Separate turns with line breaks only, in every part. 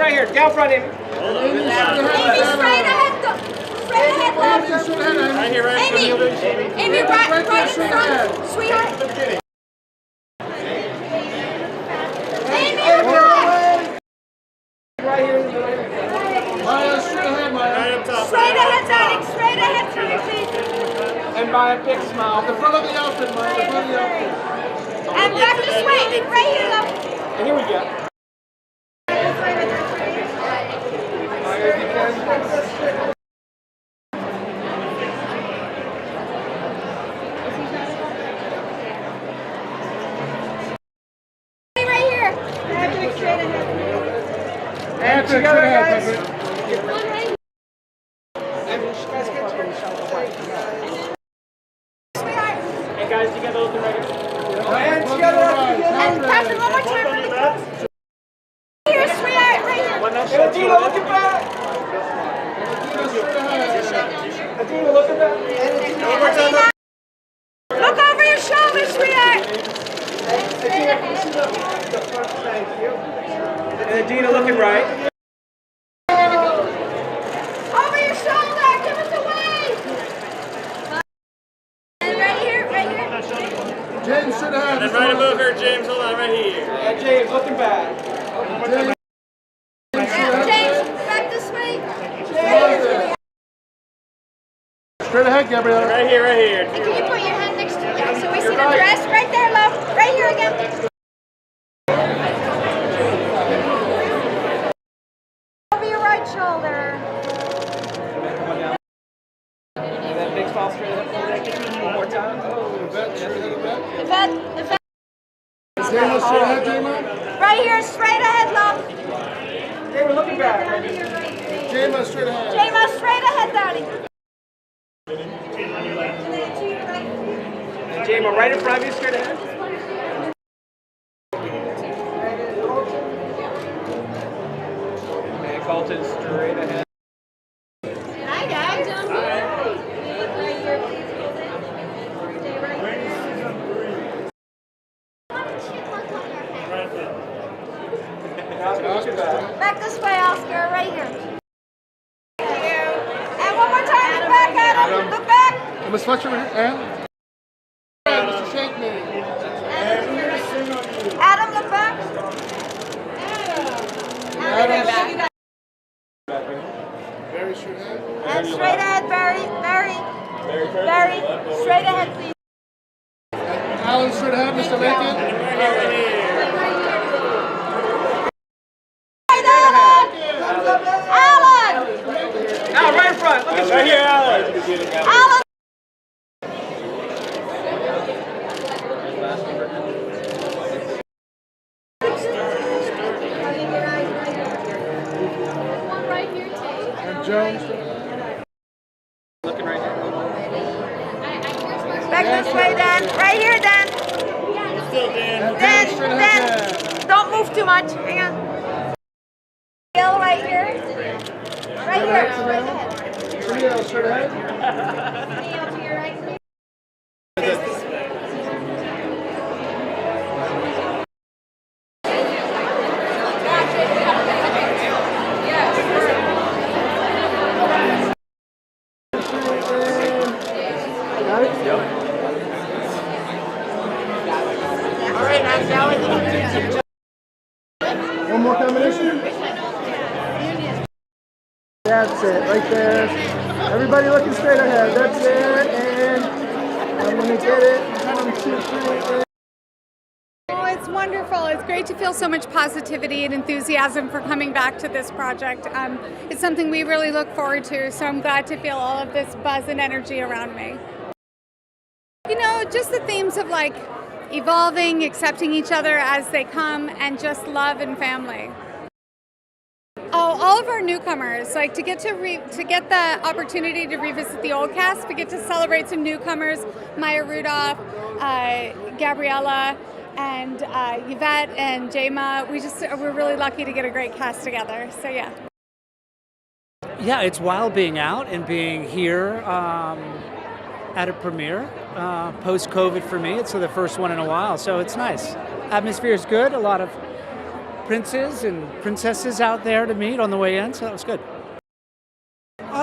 right here. Down front, Amy.
Amy, straight ahead. Straight ahead, love.
Right here, right here.
Amy, right in front, sweetheart. Amy,
Right here.
Maya, straight ahead, Maya. Right up top.
straight ahead, darling. Straight ahead, sweetie.
And Maya, big smile.
The front of the outfit, Maya. The front of the outfit.
And back this way. Right here, love.
And here we go.
Right here. Patrick, straight ahead.
And together, guys.
Sweetheart.
And guys, together, looking right here. And together.
And Patrick, one more time. Here, sweetheart. Right here.
And Adina, looking back. Adina, looking back.
Adina, look over your shoulder, sweetheart.
Adina, can you see the front? Thank you. And Adina, looking right.
Over your shoulder. Give us a wave. And right here, right here.
James should have.
And right above her, James, hold on, right here.
And James, looking back.
James, back this way.
Straight ahead, Gabriella.
Right here, right here.
And can you put your hand next to you so we see the dress? Right there, love. Right here again. Over your right shoulder.
And then big smile straight ahead. One more time.
Yvette, straight ahead, Yvette.
The vet.
Jayma, straight ahead, Jayma.
Right here, straight ahead, love.
Hey, we're looking back.
Jayma, straight ahead.
Jayma, straight ahead, darling.
And Jayma, right in front of you, straight ahead. And Colton, straight ahead.
Hi, guys. Back this way, Oscar, right here. Thank you. And one more time, look back, Adam. Look back.
Miss Fletcher, and Mr. Shankman.
Adam, look back. Adam.
Very straight ahead.
And straight ahead, Barry. Straight ahead, please.
Alan, straight ahead, Mr. Lincoln.
Alan!
Now, right in front. Look at
Right here, Alan.
Alan! One right here, too.
And Jones.
Looking right here.
Back this way, Dan. Right here, Dan. Dan. Don't move too much. Hang on. Giselle, right here. Right here. Straight ahead.
Camille, straight ahead.
Neil, to your right, please.
One more combination. That's it, right there. Everybody looking straight ahead. That's it. And I'm going to get it. 1, 2, 3.
Oh, it's wonderful. It's great to feel so much positivity and enthusiasm for coming back to this project. It's something we really look forward to, so I'm glad to feel all of this buzz and energy around me. You know, just the themes of like evolving, accepting each other as they come, and just love and family. Oh, all of our newcomers, like to get the opportunity to revisit the old cast, we get to celebrate some newcomers, Maya Rudolph, Gabriella, and Yvette and Jayma. We're really lucky to get a great cast together. So yeah.
Yeah, it's wild being out and being here at a premiere post-COVID for me. It's the first one in a while, so it's nice. Atmosphere is good. A lot of princes and princesses out there to meet on the way in, so that was good.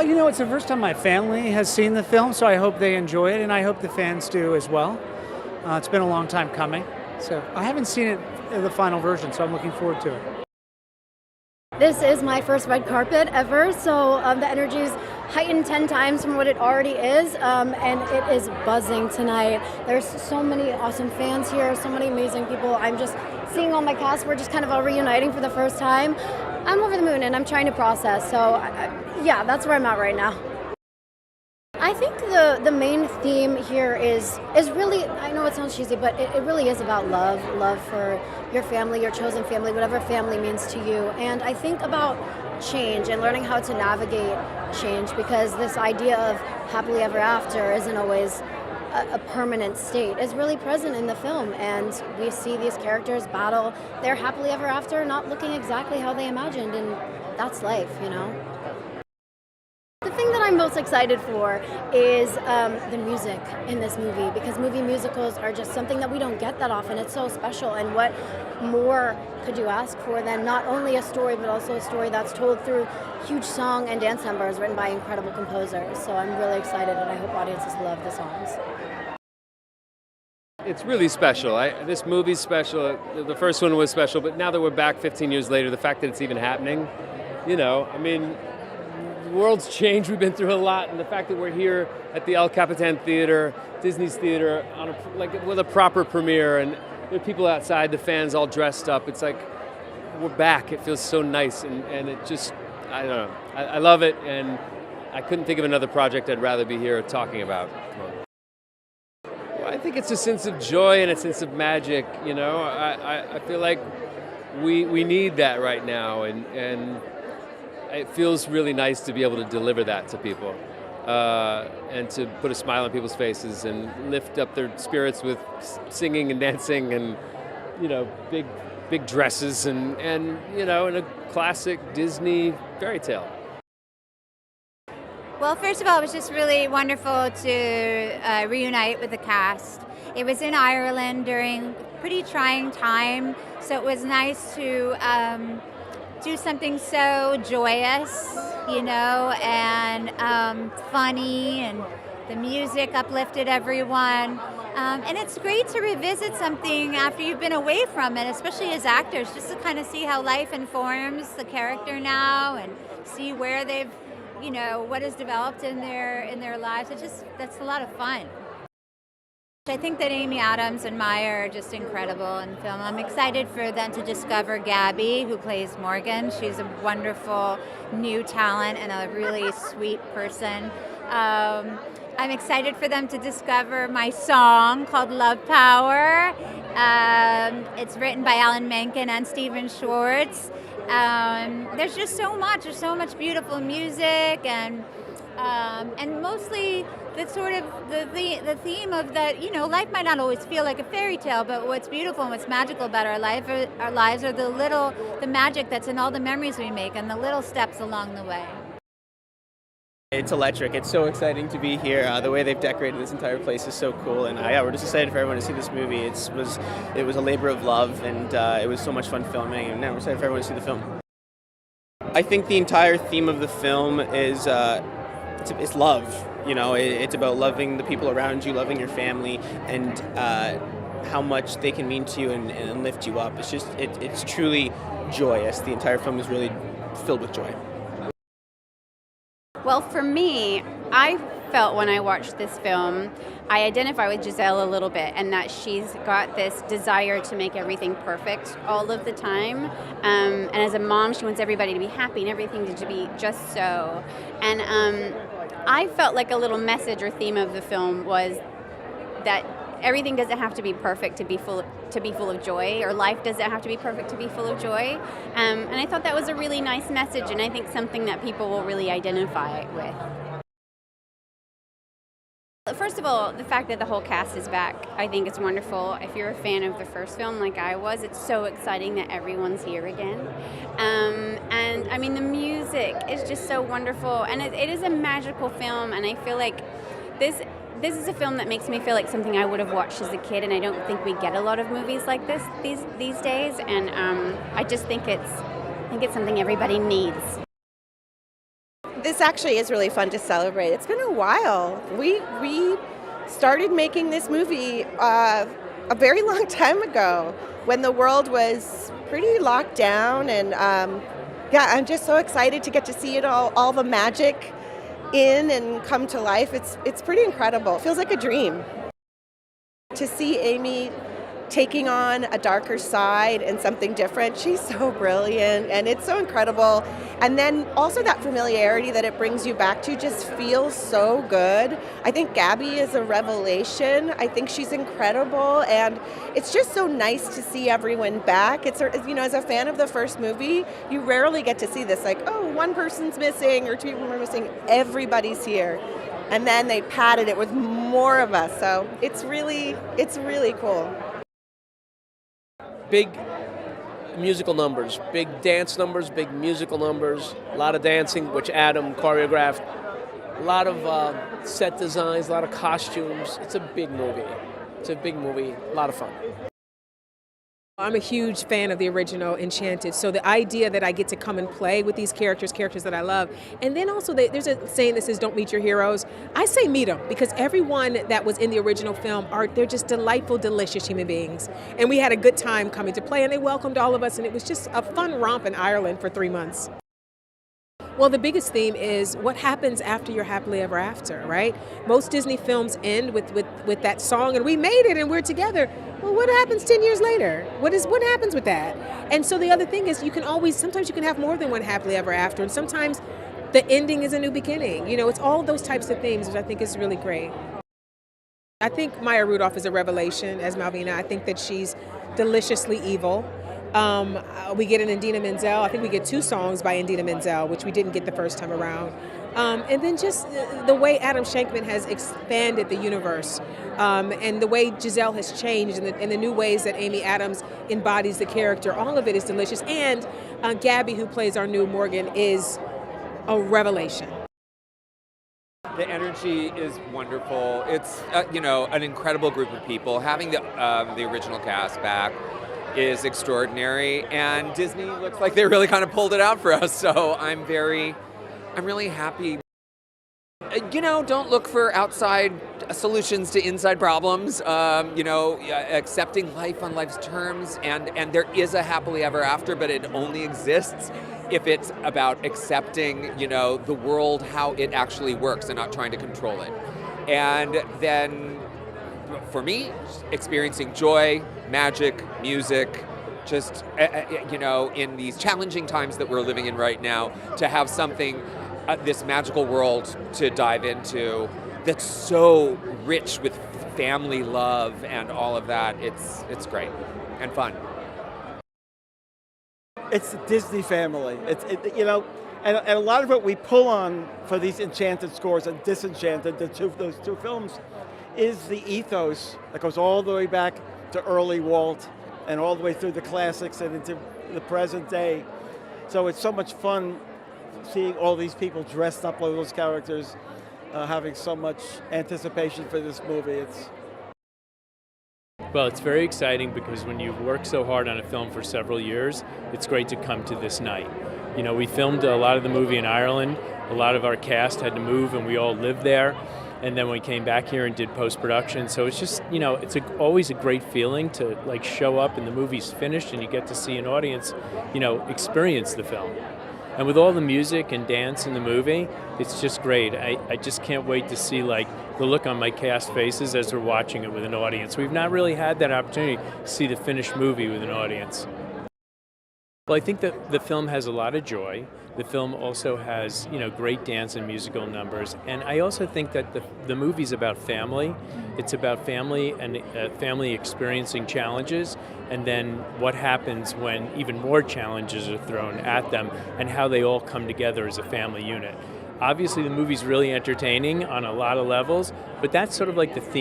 It's the first time my family has seen the film, so I hope they enjoy it, and I hope the fans do as well. It's been a long time coming, so I haven't seen it in the final version, so I'm looking forward to it.
This is my first red carpet ever, so the energy is heightened 10 times from what it already is, and it is buzzing tonight. There's so many awesome fans here, so many amazing people. I'm just seeing all my cast. We're just kind of all reuniting for the first time. I'm over the moon, and I'm trying to process, so yeah, that's where I'm at right now. I think the main theme here is really, I know it sounds cheesy, but it really is about love for your family, your chosen family, whatever family means to you. And I think about change and learning how to navigate change, because this idea of happily ever after isn't always a permanent state, is really present in the film. And we see these characters battle their happily ever after not looking exactly how they imagined, and that's life, you know? The thing that I'm most excited for is the music in this movie, because movie musicals are just something that we don't get that often. It's so special, and what more could you ask for than not only a story, but also a story that's told through huge song and dance numbers written by incredible composers. So I'm really excited, and I hope audiences love the songs.
It's really special. This movie's special. The first one was special, but now that we're back 15 years later, the fact that it's even happening, the world's changed. We've been through a lot, and the fact that we're here at the El Capitan Theater, Disney's theater, with a proper premiere, and there are people outside, the fans all dressed up. It's like we're back. It feels so nice, and it just, I don't know. I love it, and I couldn't think of another project I'd rather be here talking about. Well, I think it's a sense of joy and a sense of magic. I feel like we need that right now, and it feels really nice to be able to deliver that to people, and to put a smile on people's faces and lift up their spirits with singing and dancing and, big dresses and in a classic Disney fairy tale.
Well, first of all, it was just really wonderful to reunite with the cast. It was in Ireland during a pretty trying time, so it was nice to do something so joyous, and funny, and the music uplifted everyone. And it's great to revisit something after you've been away from it, especially as actors, just to kind of see how life informs the character now and see where they've, what has developed in their lives. That's a lot of fun. I think that Amy Adams and Maya are just incredible in film. I'm excited for them to discover Gabby, who plays Morgan. She's a wonderful new talent and a really sweet person. I'm excited for them to discover my song called Love Power. It's written by Alan Menken and Stephen Schwartz. There's just so much. There's so much beautiful music, and mostly the sort of the theme of that, life might not always feel like a fairy tale, but what's beautiful and what's magical about our lives are the magic that's in all the memories we make and the little steps along the way.
It's electric. It's so exciting to be here. The way they've decorated this entire place is so cool, and we're just excited for everyone to see this movie. It was a labor of love, and it was so much fun filming, and now we're excited for everyone to see the film. I think the entire theme of the film is it's love. It's about loving the people around you, loving your family, and how much they can mean to you and lift you up. It's truly joyous. The entire film is really filled with joy.
Well, for me, I felt when I watched this film, I identify with Giselle a little bit, and that she's got this desire to make everything perfect all of the time. And as a mom, she wants everybody to be happy and everything to be just so. And I felt like a little message or theme of the film was that everything doesn't have to be perfect to be full of joy, or life doesn't have to be perfect to be full of joy. And I thought that was a really nice message, and I think something that people will really identify with. First of all, the fact that the whole cast is back, I think it's wonderful. If you're a fan of the first film like I was, it's so exciting that everyone's here again. And I mean, the music is just so wonderful, and it is a magical film, and I feel like this is a film that makes me feel like something I would have watched as a kid, and I don't think we get a lot of movies like this these days. And I just think it's something everybody needs.
This actually is really fun to celebrate. It's been a while. We started making this movie a very long time ago when the world was pretty locked down, and yeah, I'm just so excited to get to see it all the magic in and come to life. It's pretty incredible. It feels like a dream to see Amy taking on a darker side and something different. She's so brilliant, and it's so incredible. And then also that familiarity that it brings you back to just feels so good. I think Gabby is a revelation. I think she's incredible, and it's just so nice to see everyone back. It's, you know, as a fan of the first movie, you rarely get to see this, like, oh, one person's missing or two people are missing. Everybody's here. And then they padded it with more of us. So it's really cool.
Big musical numbers, big dance numbers, big musical numbers, a lot of dancing, which Adam choreographed, a lot of set designs, a lot of costumes. It's a big movie. A lot of fun.
I'm a huge fan of the original Enchanted, so the idea that I get to come and play with these characters that I love, and then also there's a saying that says don't meet your heroes. I say meet them, because everyone that was in the original film, they're just delightful, delicious human beings. And we had a good time coming to play, and they welcomed all of us, and it was just a fun romp in Ireland for 3 months. Well, the biggest theme is what happens after you're happily ever after, right? Most Disney films end with that song, and we made it and we're together. Well, what happens 10 years later? What happens with that? And so the other thing is sometimes you can have more than one happily ever after, and sometimes the ending is a new beginning. You know, it's all those types of themes, which I think is really great. I think Maya Rudolph is a revelation as Malvina. I think that she's deliciously evil. We get an Idina Menzel. I think we get 2 songs by Idina Menzel, which we didn't get the first time around. And then just the way Adam Shankman has expanded the universe, and the way Giselle has changed, and the new ways that Amy Adams embodies the character, all of it is delicious. And Gabby, who plays our new Morgan, is a revelation.
The energy is wonderful. It's an incredible group of people. Having the original cast back is extraordinary, and Disney looks like they really kind of pulled it out for us, so I'm really happy. Don't look for outside solutions to inside problems. Accepting life on life's terms, and there is a happily ever after, but it only exists if it's about accepting, the world, how it actually works, and not trying to control it. And then for me, experiencing joy, magic, music, just, in these challenging times that we're living in right now, to have something, this magical world to dive into that's so rich with family love and all of that, it's great and fun.
It's the Disney family. And a lot of what we pull on for these Enchanted scores and Disenchanted, those two films, is the ethos that goes all the way back to early Walt and all the way through the classics and into the present day. So it's so much fun seeing all these people dressed up like those characters, having so much anticipation for this movie.
Well, it's very exciting because when you've worked so hard on a film for several years, it's great to come to this night. We filmed a lot of the movie in Ireland. A lot of our cast had to move, and we all lived there. And then we came back here and did post-production. So it's just, it's always a great feeling to show up and the movie's finished and you get to see an audience, experience the film. And with all the music and dance in the movie, it's just great. I just can't wait to see the look on my cast faces as we're watching it with an audience. We've not really had that opportunity to see the finished movie with an audience. Well, I think that the film has a lot of joy. The film also has, great dance and musical numbers. And I also think that the movie's about family. It's about family and family experiencing challenges, and then what happens when even more challenges are thrown at them and how they all come together as a family unit. Obviously, the movie's really entertaining on a lot of levels, but that's sort of like the theme.